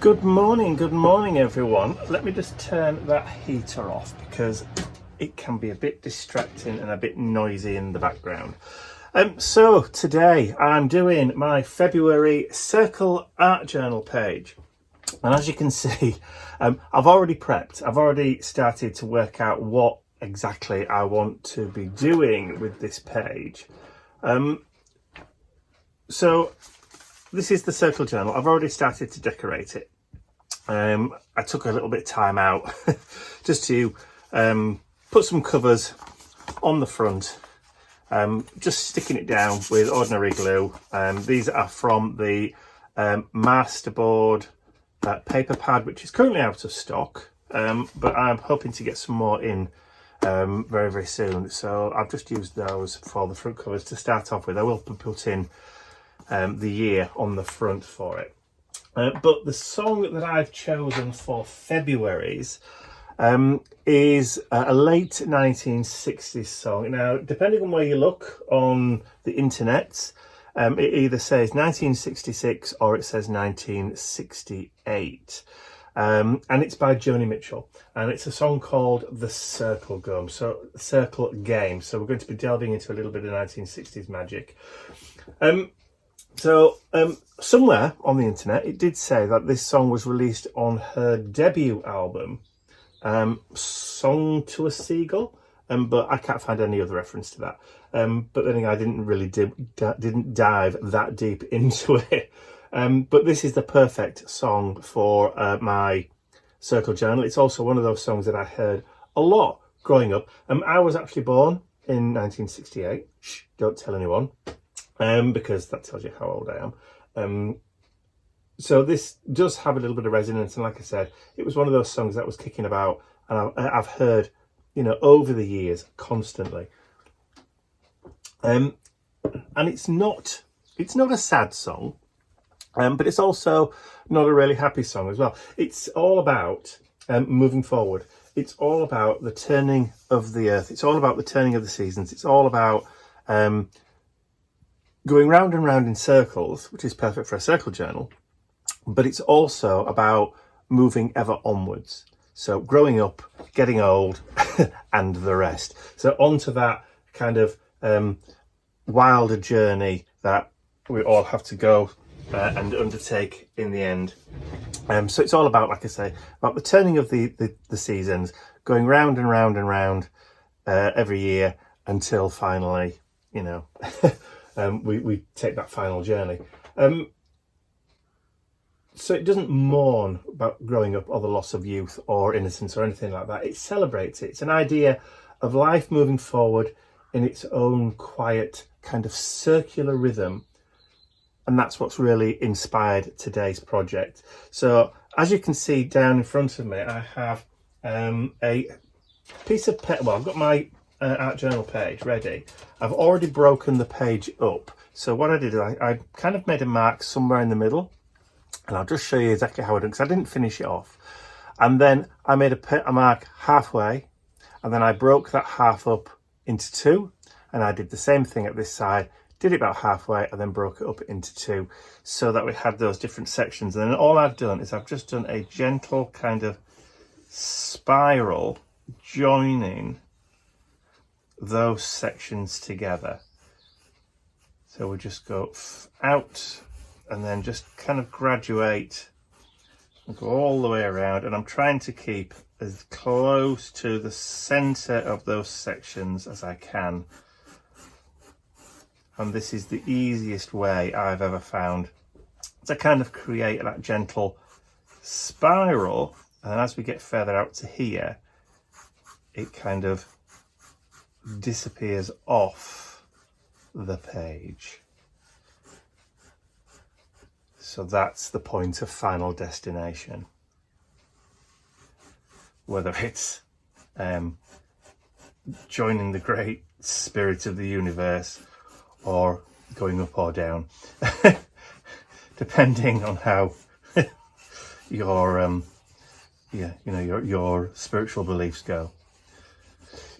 Good morning everyone. Let me just turn that heater off because it can be a bit distracting and a bit noisy in the background. So today I'm doing my February Circle art journal page. And as you can see, I've already prepped. I've already started to work out what exactly I want to be doing with this page. So this is the Circle journal. I've already started to decorate it. I took a little bit of time out just to put some covers on the front, just sticking it down with ordinary glue. These are from the Masterboard paper pad, which is currently out of stock, but I'm hoping to get some more in very, very soon. So I've just used those for the front covers to start off with. I will put in the year on the front for it. But the song that I've chosen for February's is a late 1960s song. Now, depending on where you look on the internet, it either says 1966 or it says 1968. And it's by Joni Mitchell. And it's a song called The Circle Game. So we're going to be delving into a little bit of 1960s magic. Somewhere on the internet, it did say that this song was released on her debut album, Song to a Seagull, but I can't find any other reference to that. But then again, I didn't really didn't dive that deep into it. But this is the perfect song for my Circle journal. It's also one of those songs that I heard a lot growing up. I was actually born in 1968. Shh, don't tell anyone. Because that tells you how old I am. So this does have a little bit of resonance, and like I said, it was one of those songs that was kicking about, and I've heard, over the years constantly. And it's not a sad song, but it's also not a really happy song as well. It's all about moving forward. It's all about the turning of the earth. It's all about the turning of the seasons. It's all about going round and round in circles, which is perfect for a circle journal, but it's also about moving ever onwards. So growing up, getting old, and the rest. So onto that kind of wilder journey that we all have to go and undertake in the end. So it's all about, like I say, about the turning of the seasons, going round and round and round every year until finally, we take that final journey. So it doesn't mourn about growing up or the loss of youth or innocence or anything like that. It celebrates it. It's an idea of life moving forward in its own quiet kind of circular rhythm. And that's what's really inspired today's project. So as you can see down in front of me, I have a piece of paper. Well, I've got my art journal page ready. I've already broken the page up. So what I did is I kind of made a mark somewhere in the middle, and I'll just show you exactly how I did it because I didn't finish it off. And then I made a mark halfway, and then I broke that half up into two, and I did the same thing at this side, did it about halfway, and then broke it up into two so that we had those different sections. And then all I've done is I've just done a gentle kind of spiral joining those sections together. So we'll just go out and then just kind of graduate and go all the way around, and I'm trying to keep as close to the center of those sections as I can. And this is the easiest way I've ever found to kind of create that gentle spiral. And as we get further out to here, it kind of disappears off the page. So that's the point of final destination. Whether it's joining the great spirit of the universe or going up or down, depending on how your spiritual beliefs go.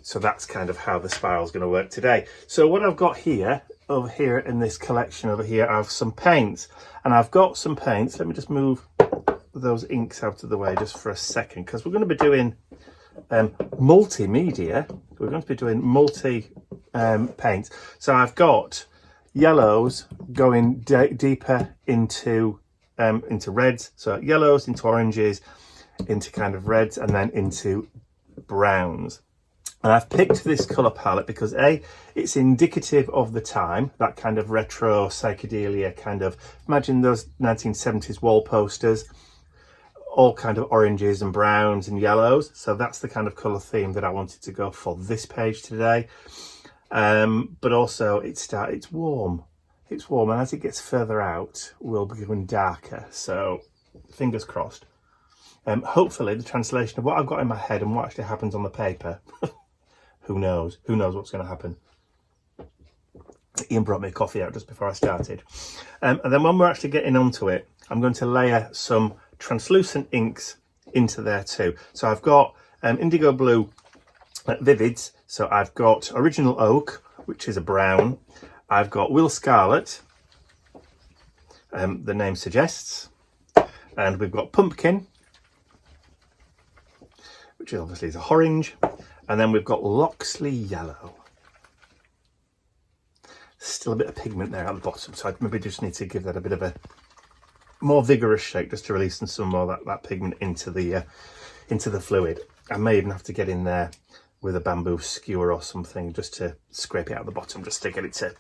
So that's kind of how the spiral is going to work today. So what I've got here, over here in this collection over here, I have some paints. And I've got some paints. Let me just move those inks out of the way just for a second, because we're going to be doing multimedia. We're going to be doing multi paints. So I've got yellows going deeper into reds, so yellows into oranges, into kind of reds, and then into browns. And I've picked this colour palette because A, it's indicative of the time, that kind of retro psychedelia kind of, imagine those 1970s wall posters, all kind of oranges and browns and yellows. So that's the kind of colour theme that I wanted to go for this page today. But also it's warm. It's warm, and as it gets further out, we'll be going darker. So fingers crossed. Hopefully the translation of what I've got in my head and what actually happens on the paper, who knows? Who knows what's going to happen? Ian brought me a coffee out just before I started. And then when we're actually getting onto it, I'm going to layer some translucent inks into there too. So I've got indigo blue vivids. So I've got original oak, which is a brown. I've got Will Scarlet, the name suggests. And we've got pumpkin, which obviously is a orange. And then we've got Loxley yellow. Still a bit of pigment there at the bottom, so I maybe just need to give that a bit of a more vigorous shake just to release some more of that pigment into the fluid. I may even have to get in there with a bamboo skewer or something just to scrape it out the bottom, just to get it to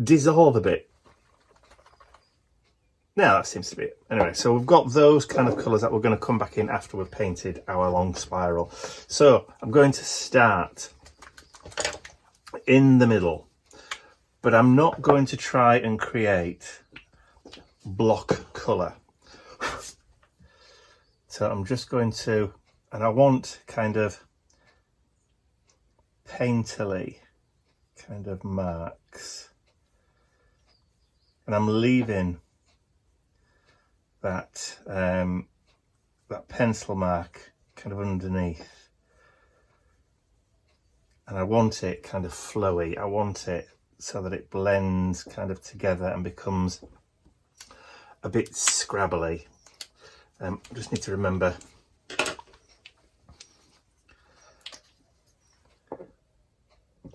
dissolve a bit. Now that seems to be it. Anyway, so we've got those kind of colours that we're going to come back in after we've painted our long spiral. So I'm going to start in the middle, but I'm not going to try and create block colour. So I'm just going to, and I want kind of painterly kind of marks, and I'm leaving that that pencil mark kind of underneath, and I want it kind of flowy. I want it so that it blends kind of together and becomes a bit scrabbly. I just need to remember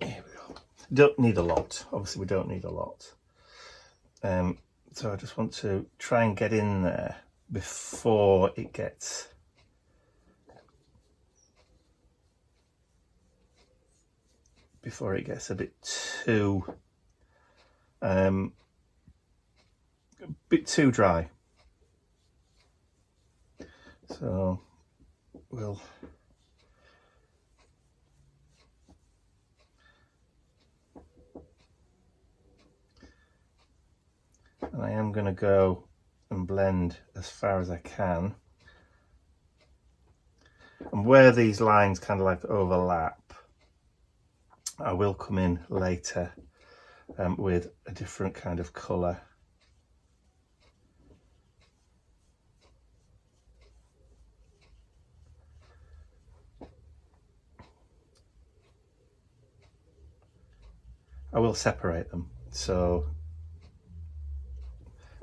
here we go. Don't need a lot, obviously we don't need a lot. So I just want to try and get in there before it gets a bit too dry. So we'll and I am going to go and blend as far as I can, and where these lines kind of like overlap, I will come in later with a different kind of colour. I will separate them, so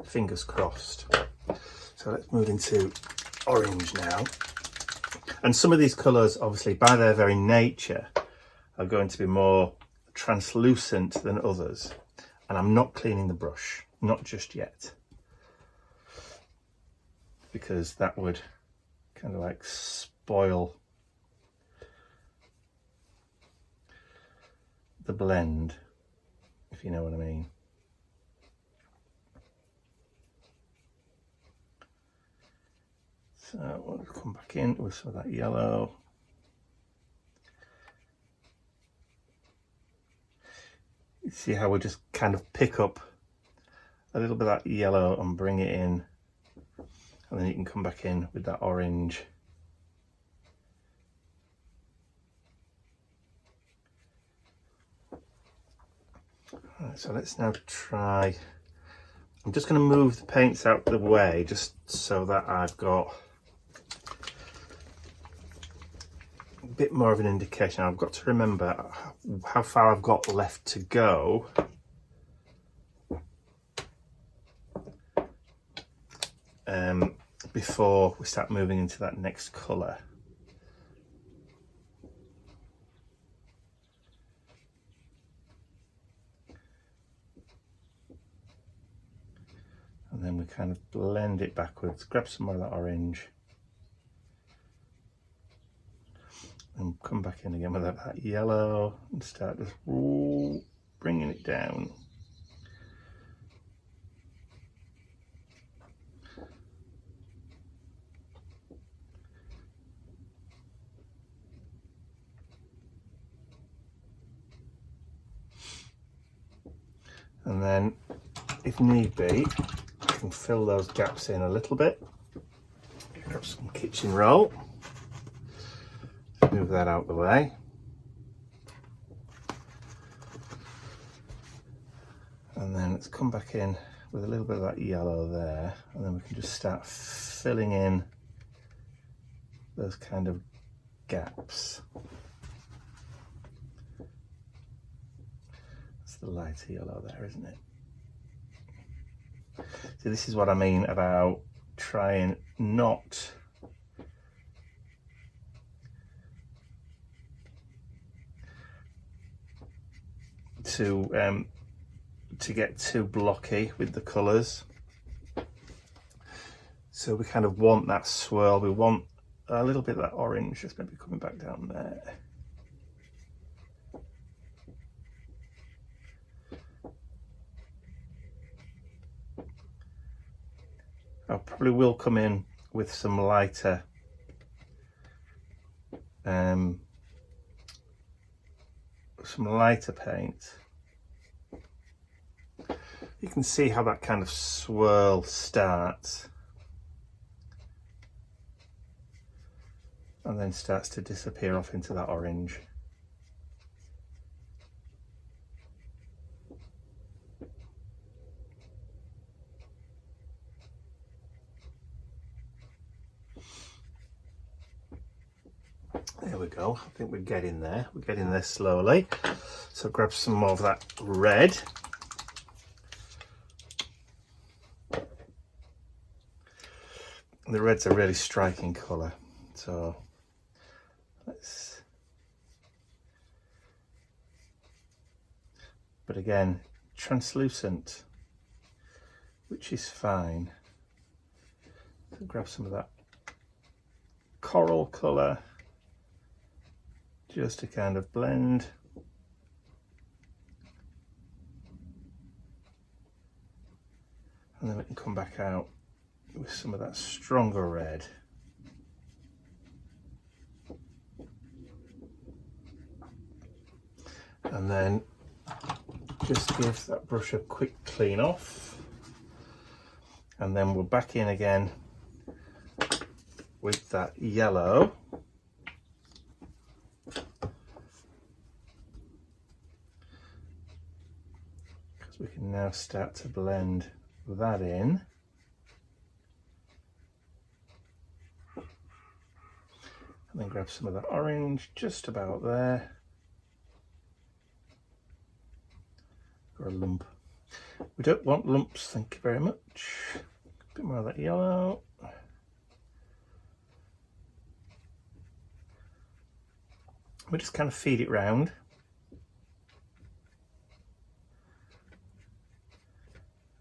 fingers crossed. So let's move into orange now. And some of these colours, obviously by their very nature, are going to be more translucent than others. And I'm not cleaning the brush, not just yet, because that would kind of like spoil the blend, if you know what I mean. So we'll come back in with some of that yellow. You see how we just kind of pick up a little bit of that yellow and bring it in, and then you can come back in with that orange. Right, so let's now try, I'm just going to move the paints out of the way just so that I've got a bit more of an indication. I've got to remember how far I've got left to go before we start moving into that next colour. And then we kind of blend it backwards, grab some more of that orange, and come back in again with that yellow and start just bringing it down. And then, if need be, I can fill those gaps in a little bit. Grab some kitchen roll, move that out of the way. And then let's come back in with a little bit of that yellow there, and then we can just start filling in those kind of gaps. The lighter yellow there, isn't it? So this is what I mean about trying not to get too blocky with the colours. So we kind of want that swirl, we want a little bit of that orange just maybe coming back down there. I probably will come in with some lighter paint. You can see how that kind of swirl starts and then starts to disappear off into that orange. There we go. I think we're getting there. We're getting there slowly. So grab some more of that red. The red's a really striking colour. So let's... But again, translucent, which is fine. So grab some of that coral colour, just to kind of blend. And then we can come back out with some of that stronger red. And then just give that brush a quick clean off. And then we're back in again with that yellow. Because we can now start to blend that in. And then grab some of that orange just about there. Or a lump. We don't want lumps, thank you very much. A bit more of that yellow. We just kind of feed it round.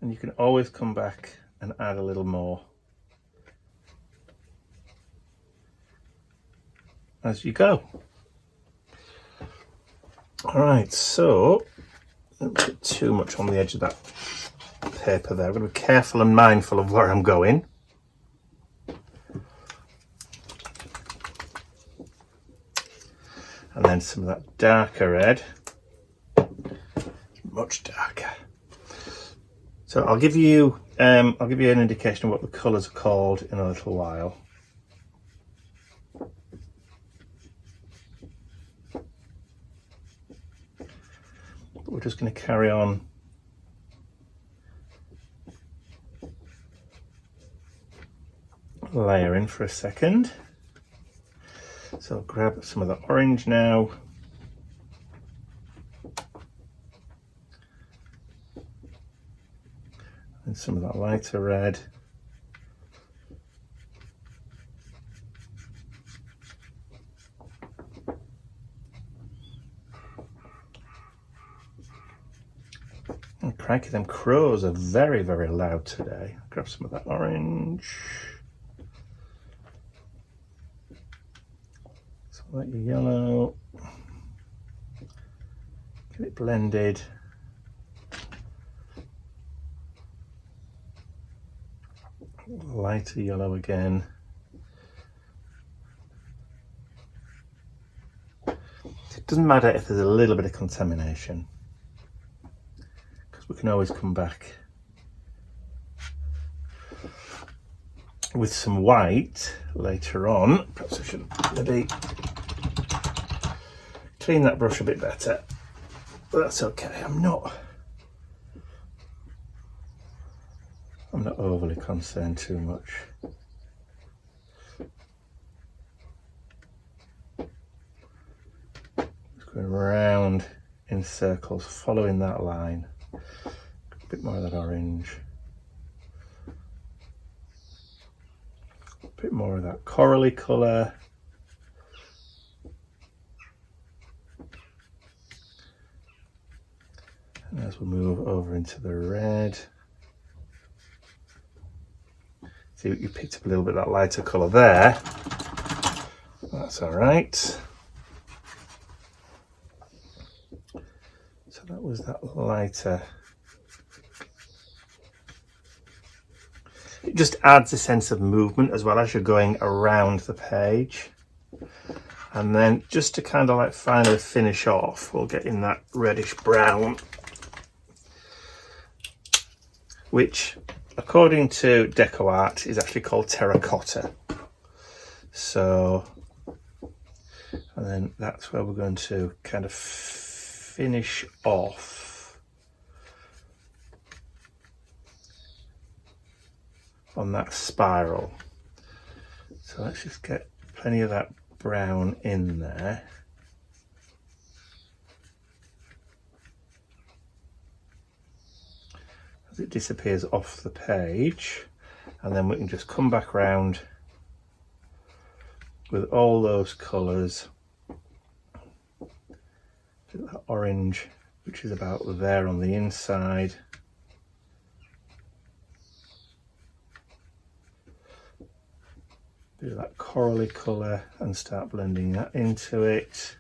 And you can always come back and add a little more as you go. All right, so don't put too much on the edge of that paper there. I'm going to be careful and mindful of where I'm going. And then some of that darker red, much darker. So I'll give you an indication of what the colours are called in a little while. But we're just going to carry on layering for a second. So I'll grab some of the orange now. And some of that lighter red. And crikey, them crows are very, very loud today. Grab some of that orange. Some of that yellow. Get it blended. Lighter yellow again. It doesn't matter if there's a little bit of contamination, because we can always come back with some white later on. Perhaps I should maybe clean that brush a bit better, but that's okay. I'm not overly concerned too much. Just going around in circles, following that line. A bit more of that orange. A bit more of that corally colour. And as we move over into the red, see, you picked up a little bit of that lighter colour there. That's all right. So that was that lighter. It just adds a sense of movement as well as you're going around the page. And then just to kind of like finally finish off, we'll get in that reddish brown, which according to Deco Art is actually called terracotta. So, and then that's where we're going to kind of finish off on that spiral. So let's just get plenty of that brown in there. As it disappears off the page, and then we can just come back round with all those colours. That orange, which is about there on the inside. Do that corally colour and start blending that into it.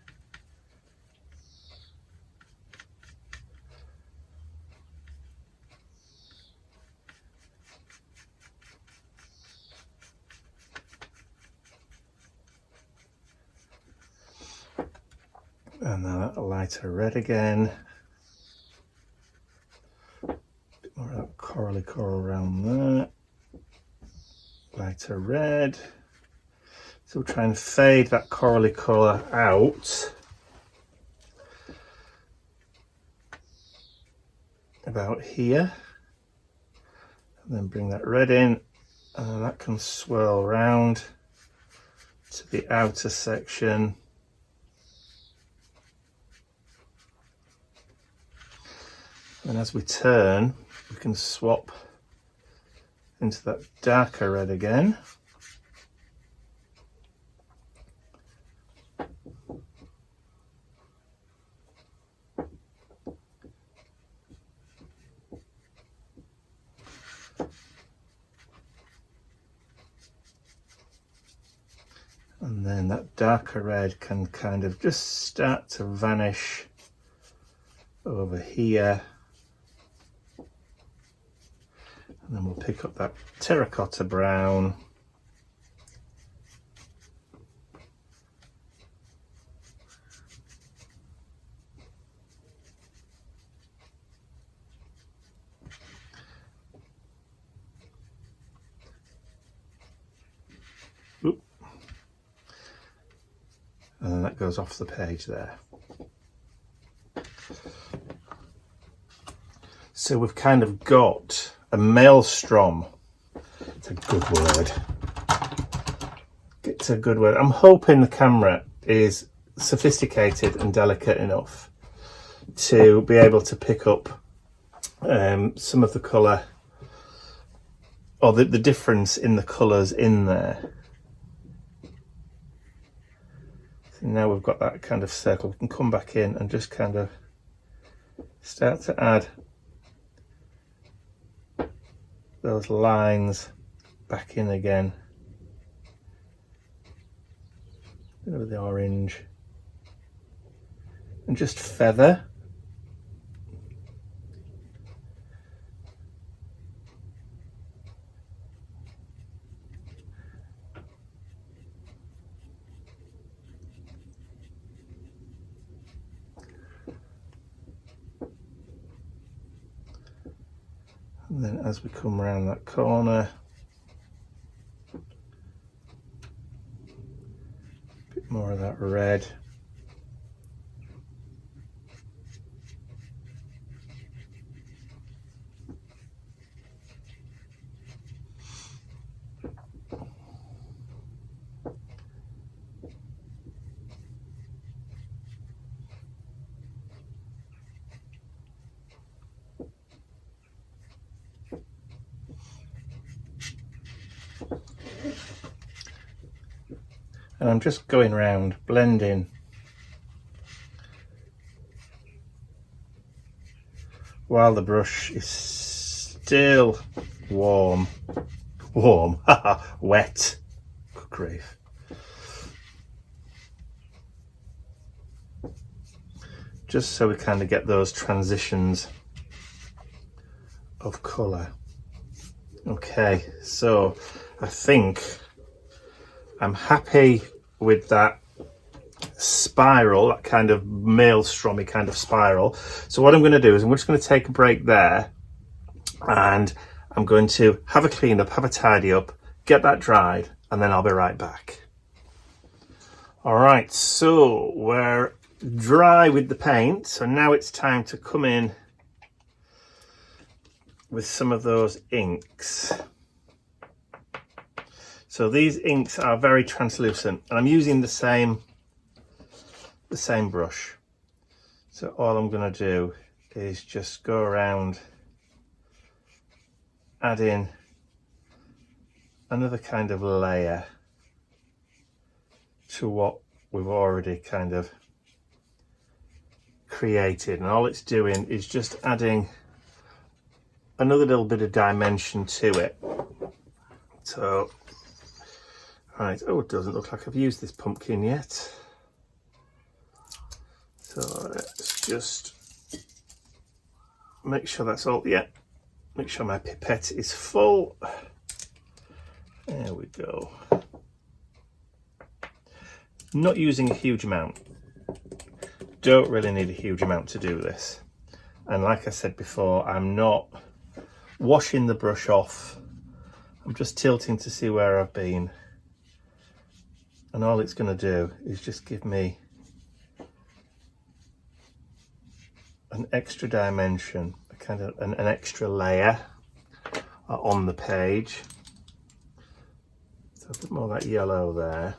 And then that lighter red again. A bit more of that corally coral around there. Lighter red. So we'll try and fade that corally colour out about here. And then bring that red in, and then that can swirl round to the outer section. And as we turn, we can swap into that darker red again. And then that darker red can kind of just start to vanish over here. And then we'll pick up that terracotta brown. Oop. And then that goes off the page there. So we've kind of got a maelstrom. It's a good word. It's a good word. I'm hoping the camera is sophisticated and delicate enough to be able to pick up some of the colour, or the difference in the colours in there. So now we've got that kind of circle, we can come back in and just kind of start to add those lines back in again. Bit of the orange. And just feather. And then as we come around that corner, a bit more of that red. And I'm just going around blending while the brush is still warm, wet, good grief. Just so we kind of get those transitions of colour. Okay, so I think I'm happy with that spiral, that kind of maelstromy kind of spiral. So what I'm going to do is I'm just going to take a break there, and I'm going to have a clean up, have a tidy up, get that dried, and then I'll be right back. All right, so we're dry with the paint, so now it's time to come in with some of those inks. So these inks are very translucent, and I'm using the same brush. So all I'm going to do is just go around, add in another kind of layer to what we've already kind of created, and all it's doing is just adding another little bit of dimension to it. So right, oh, it doesn't look like I've used this pumpkin yet. So let's just make sure that's all, yeah, make sure my pipette is full. There we go. Not using a huge amount. Don't really need a huge amount to do this. And like I said before, I'm not washing the brush off. I'm just tilting to see where I've been. And all it's going to do is just give me an extra dimension, a kind of an extra layer on the page. So a bit more of that yellow there.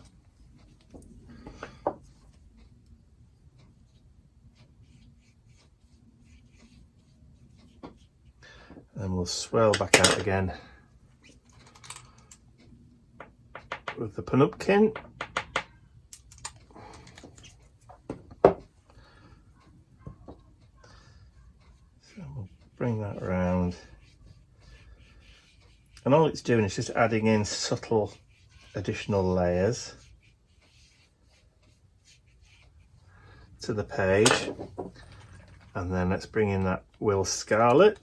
And we'll swirl back out again with the pumpkin. Bring that around, and all it's doing is just adding in subtle additional layers to the page. And then let's bring in that Will Scarlet.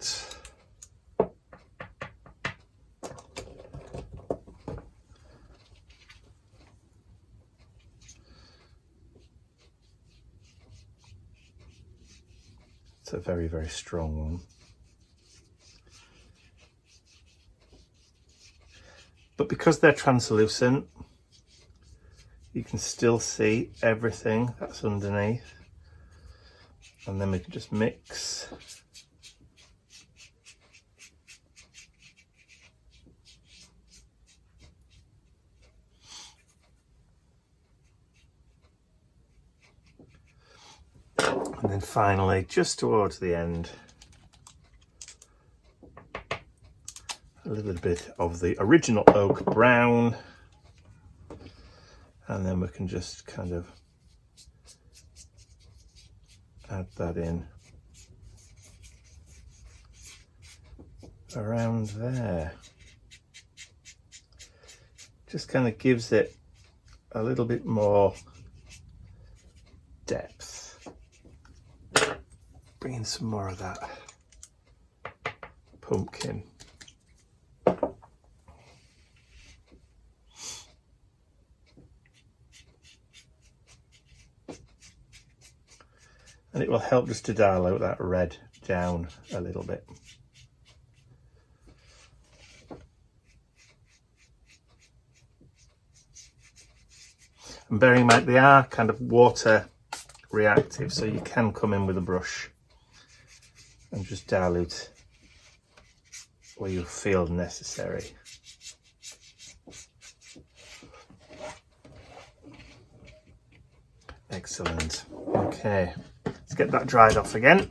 It's a very, very strong one. But because they're translucent, you can still see everything that's underneath. And then we can just mix. And then finally, just towards the end, a little bit of the original oak brown, and then we can just kind of add that in around there. Just kind of gives it a little bit more depth. Bring in some more of that pumpkin. And it will help just to dilute that red down a little bit. And bearing in mind they are kind of water reactive, so you can come in with a brush and just dilute where you feel necessary. Excellent. Okay, let's get that dried off again.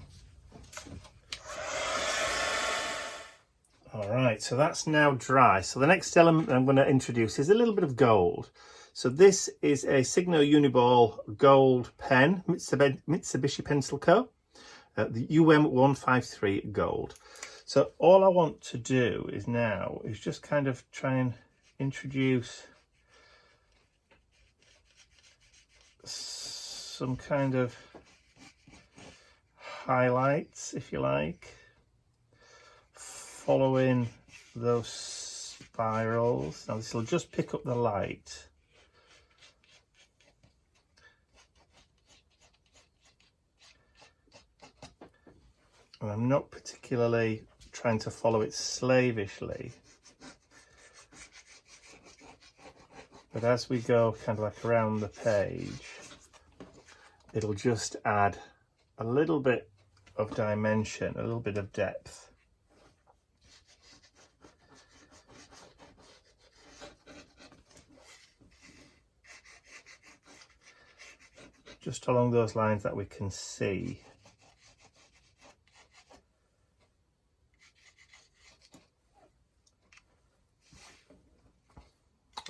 All right, so that's now dry. So the next element I'm going to introduce is a little bit of gold. So this is a Signo Uniball gold pen, Mitsubishi Pencil Co. The UM153 gold. So all I want to do is now is just kind of try and introduce some kind of highlights, if you like, following those spirals. Now this will just pick up the light. And I'm not particularly trying to follow it slavishly, but as we go kind of like around the page, it'll just add a little bit of dimension, a little bit of depth. Just along those lines that we can see.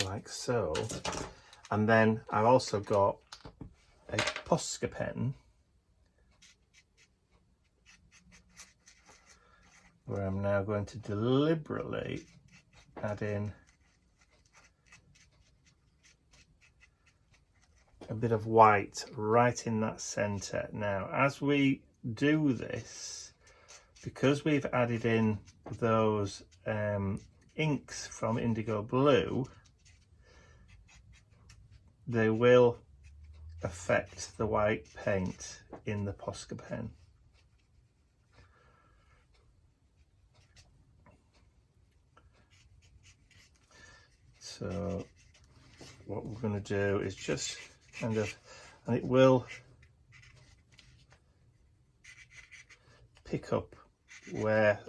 Like so. And then I've also got a Posca pen where I'm now going to deliberately add in a bit of white right in that center. Now as we do this, because we've added in those inks from Indigo Blue, they will affect the white paint in the Posca pen. So what we're going to do is just kind of, and it will pick up where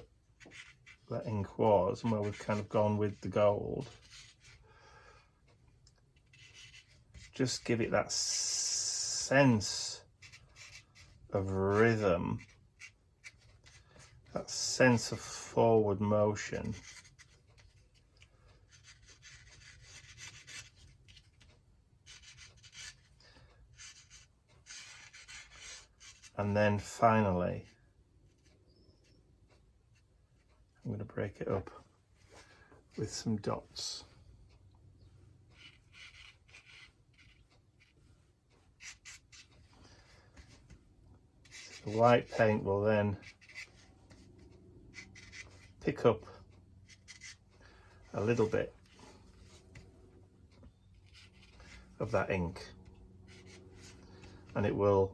that ink was and where we've kind of gone with the gold. Just give it that sense of rhythm, that sense of forward motion. And then finally, I'm going to break it up with some dots. The white paint will then pick up a little bit of that ink, and it will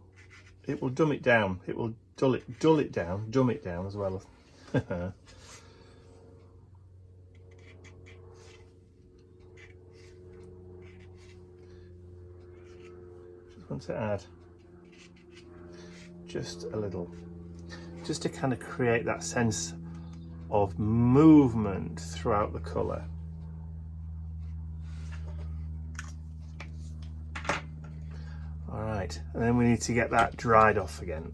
dumb it down. It will dumb it down as well. Just want to add just a little, just to kind of create that sense of movement throughout the colour. All right, and then we need to get that dried off again.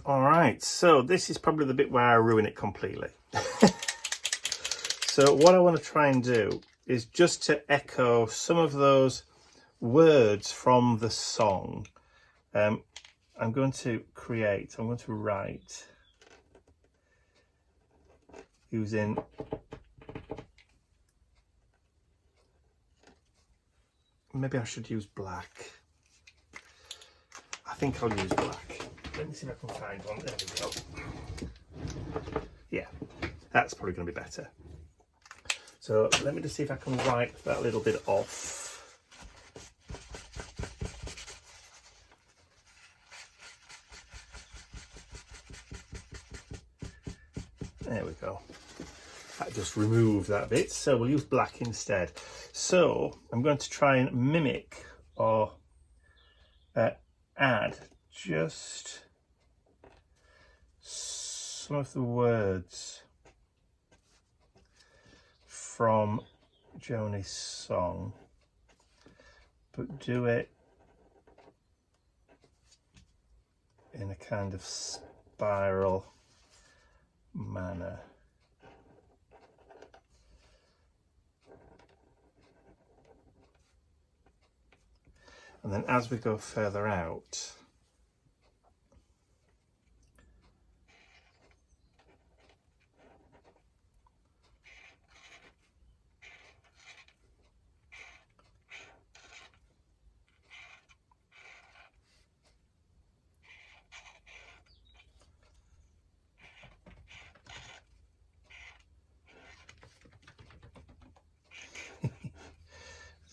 All right, so this is probably the bit where I ruin it completely. So what I want to try and do is just to echo some of those words from the song. I'm going to write using maybe I should use black. I think I'll use black. Let me see if I can find one. There we go. Yeah, that's probably going to be better. So let me just see if I can wipe that little bit off. There we go. That just removed that bit, so we'll use black instead. So I'm going to try and mimic or add just some of the words from Joni's song, but do it in a kind of spiral manner. And then as we go further out,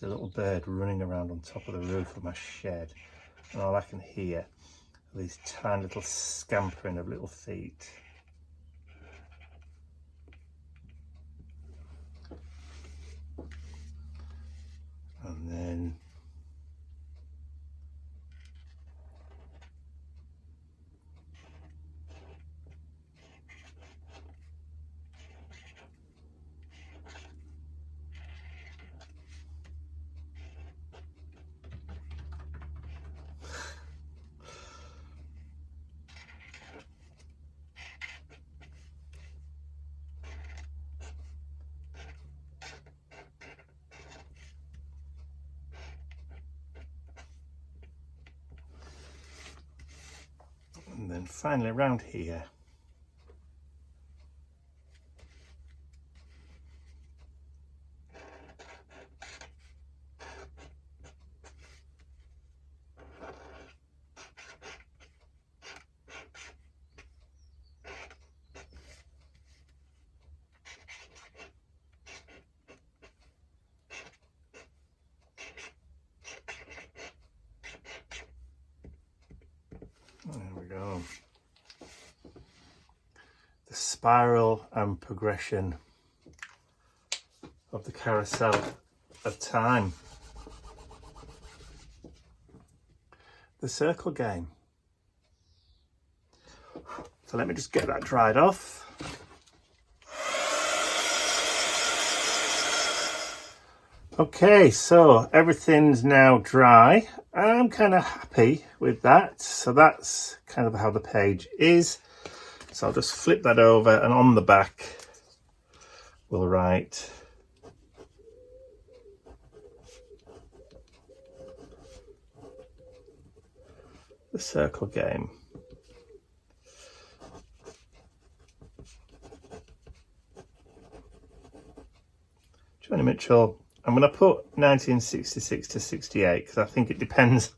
there's a little bird running around on top of the roof of my shed, and all I can hear are these tiny little scampering of little feet. And then finally around here, there we go. The spiral and progression of the carousel of time. The circle game. So let me just get that dried off. Okay, so everything's now dry. I'm kind of happy with that. So that's kind of how the page is. So I'll just flip that over, and on the back we'll write the circle game. Joni Mitchell. I'm going to put 1966 to 68 because I think it depends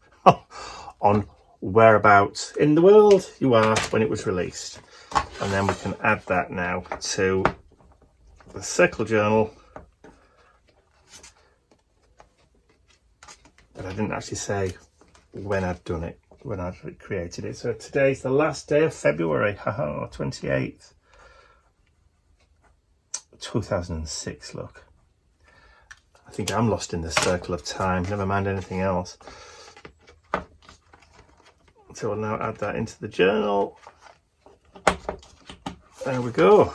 on whereabouts in the world you are when it was released. And then we can add that now to the circle journal. But I didn't actually say when I'd done it, when I'd created it. So today's the last day of February, 28th, 2006, look. I think I'm lost in the circle of time, never mind anything else. So we'll now add that into the journal. There we go.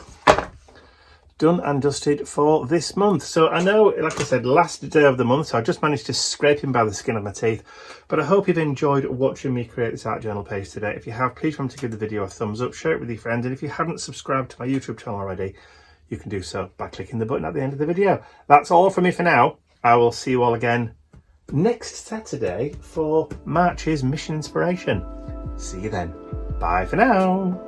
Done and dusted for this month. So I know, like I said, last day of the month, so I just managed to scrape him by the skin of my teeth. But I hope you've enjoyed watching me create this art journal page today. If you have, please remember to give the video a thumbs up, share it with your friends, and if you haven't subscribed to my YouTube channel already, you can do so by clicking the button at the end of the video. That's all from me for now. I will see you all again next Saturday for March's Mission Inspiration. See you then. Bye for now.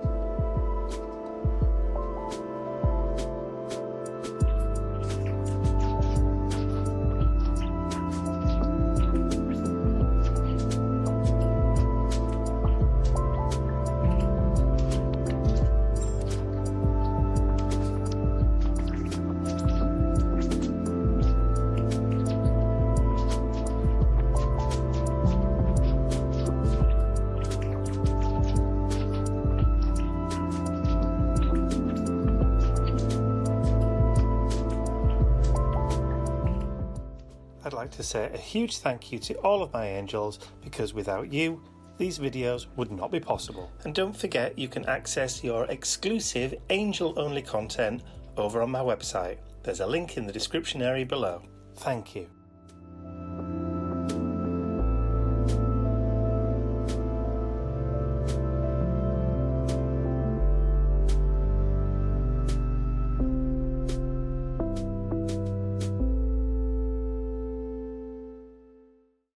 like to say a huge thank you to all of my angels, because without you, these videos would not be possible. And don't forget, you can access your exclusive angel-only content over on my website. There's a link in the description area below. Thank you.